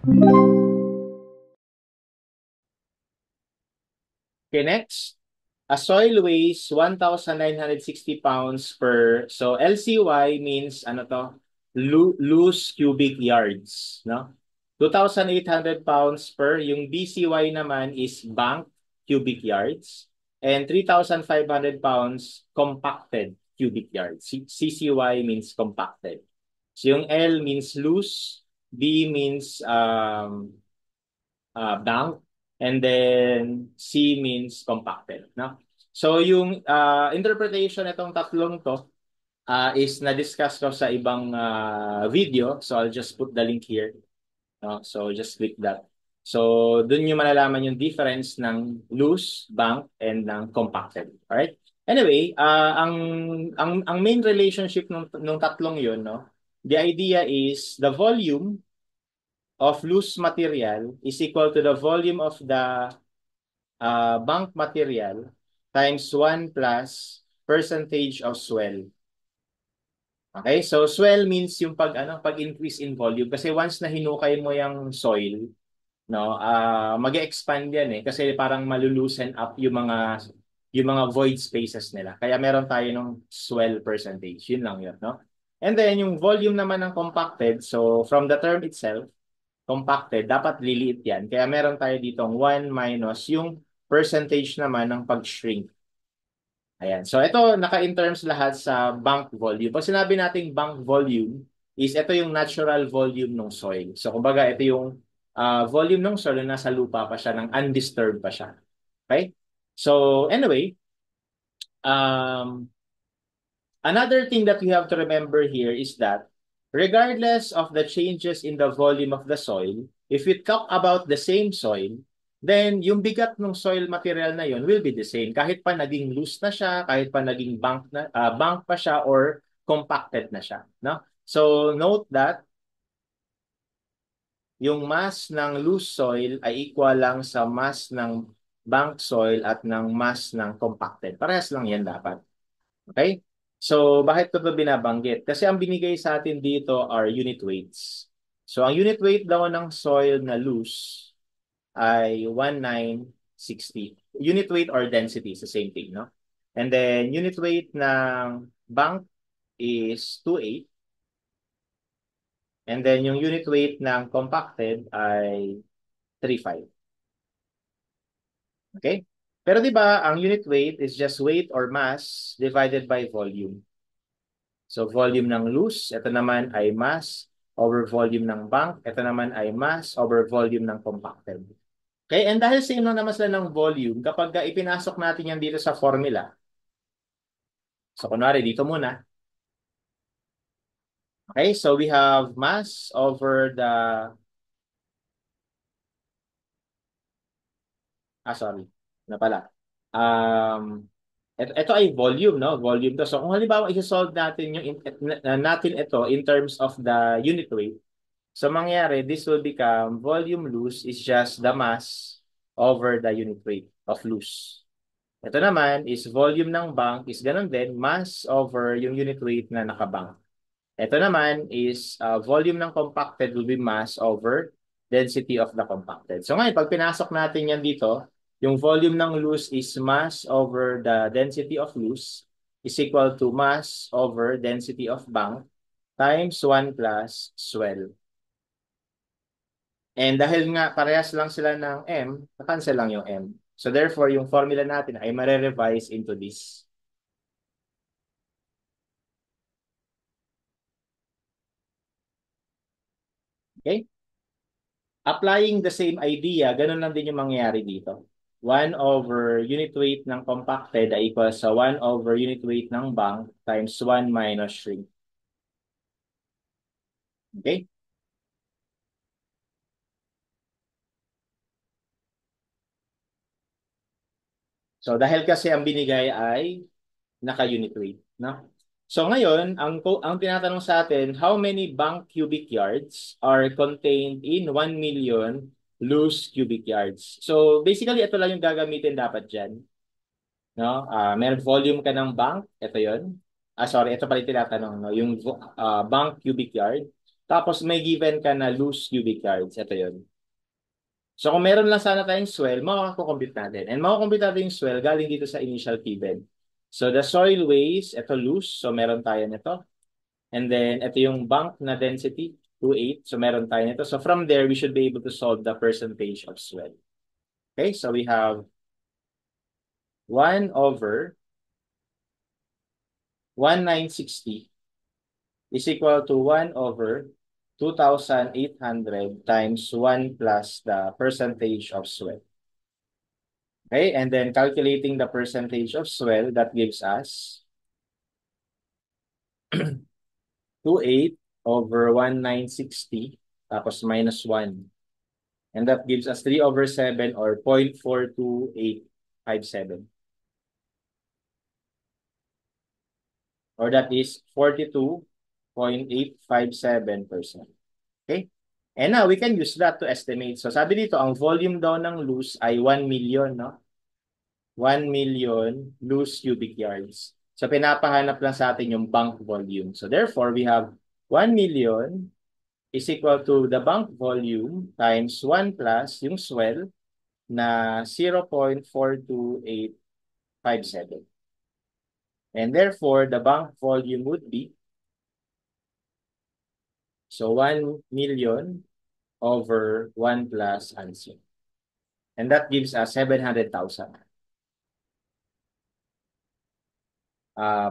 Okay, next. A soil weighs 1,960 pounds per, so LCY means ano to? Loose cubic yards, no? 2,800 pounds per, yung BCY naman is bank cubic yards, and 3,500 pounds compacted cubic yards. CCY means compacted. So yung L means loose, B means bank, and then C means compacted. No? So yung interpretation itong tatlong to is na-discuss ko sa ibang video. So I'll just put the link here. No? So just click that. So dun yung malalaman yung difference ng loose, bank, and ng compacted. Alright? Anyway, ang main relationship nung tatlong yun, no? The idea is the volume of loose material is equal to the volume of the bank material times 1 plus percentage of swell. Okay? So swell means yung pag-increase in volume kasi once na hinukay mo yung soil, no, mag-expand yan eh kasi parang malulusen up yung mga void spaces nila. Kaya meron tayo ng swell percentage. Yun lang yun, no? And then yung volume naman ng compacted, so from the term itself, compacted, dapat liliit yan. Kaya meron tayo ditong 1 minus yung percentage naman ng pag-shrink. Ayan. So ito, naka-in terms lahat sa bank volume. Pag sinabi nating bank volume, is ito yung natural volume ng soil. So kumbaga, ito yung volume ng soil na nasa lupa pa siya, ng undisturbed pa siya. Okay? So anyway, um, another thing that we have to remember here is that regardless of the changes in the volume of the soil, if we talk about the same soil, then yung bigat ng soil material na yun will be the same. Kahit pa naging loose na siya, kahit pa naging bank pa siya or compacted na siya. No? So note that yung mass ng loose soil ay equal lang sa mass ng bank soil at ng mass ng compacted. Parehas lang yan dapat. Okay? So, bakit ko ito binabanggit? Kasi ang binigay sa atin dito are unit weights. So, ang unit weight daw ng soil na loose ay 1960. Unit weight or density is the same thing, no? And then, unit weight ng bank is 28. And then, yung unit weight ng compacted ay 35. Okay? Pero di ba, ang unit weight is just weight or mass divided by volume. So volume ng loose, ito naman ay mass over volume ng bank. Ito naman ay mass over volume ng compacted. Okay, and dahil same lang naman sila ng volume, kapag ipinasok natin yan dito sa formula, so kunwari dito muna, okay, so we have mass over the, sorry, na pala. Ito ay volume, no? Volume to. So kung halimbawa i-solve natin natin ito in terms of the unit weight, so mangyari, this will become volume loose is just the mass over the unit weight of loose. Ito naman is volume ng bank is ganun din, mass over yung unit weight na nakabank. Ito naman is volume ng compacted will be mass over density of the compacted. So ngayon, pag pinasok natin yan dito, yung volume ng loose is mass over the density of loose is equal to mass over density of bank times 1 plus swell. And dahil nga parehas lang sila ng M, na-cancel lang yung M. So therefore, yung formula natin ay mare-revise into this. Okay? Applying the same idea, ganun lang din yung mangyayari dito. 1 over unit weight ng compacted ay equal sa 1 over unit weight ng bank times 1 minus shrink. Okay? So dahil kasi ang binigay ay naka-unit weight, no? So ngayon, ang tinatanong sa atin, how many bank cubic yards are contained in 1 million loose cubic yards? So basically, ito lang yung gagamitin dapat dyan. No? Meron volume ka ng bank, ito yon. Sorry, ito pala yung tinatanong, no? Yung bank cubic yard. Tapos may given ka na loose cubic yards. Ito yun. So kung meron lang sana tayong swell, makakakompute natin. And makakompute natin yung swell galing dito sa initial given. So the soil weighs, ito loose. So meron tayo nito. And then ito yung bank na density, 2.8. So meron tayo nito. So from there, we should be able to solve the percentage of swell. Okay, so we have 1 over 1960 is equal to 1 over 2,800 times 1 plus the percentage of swell. Okay, and then calculating the percentage of swell, that gives us 2.8 over 1960 tapos minus 1. And that gives us 3 over 7 or 0.42857. Or that is 42.857%. Okay? And now, we can use that to estimate. So, sabi dito, ang volume daw ng loose ay 1 million, no? 1 million loose cubic yards. So, pinapahanap lang sa atin yung bank volume. So, therefore, we have 1 million is equal to the bank volume times 1 plus yung swell na 0.42857. And therefore, the bank volume would be, so 1 million over 1 plus answer. And that gives us 700,000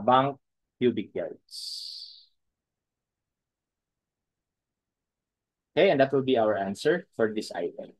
bank cubic yards. Okay, and that will be our answer for this item.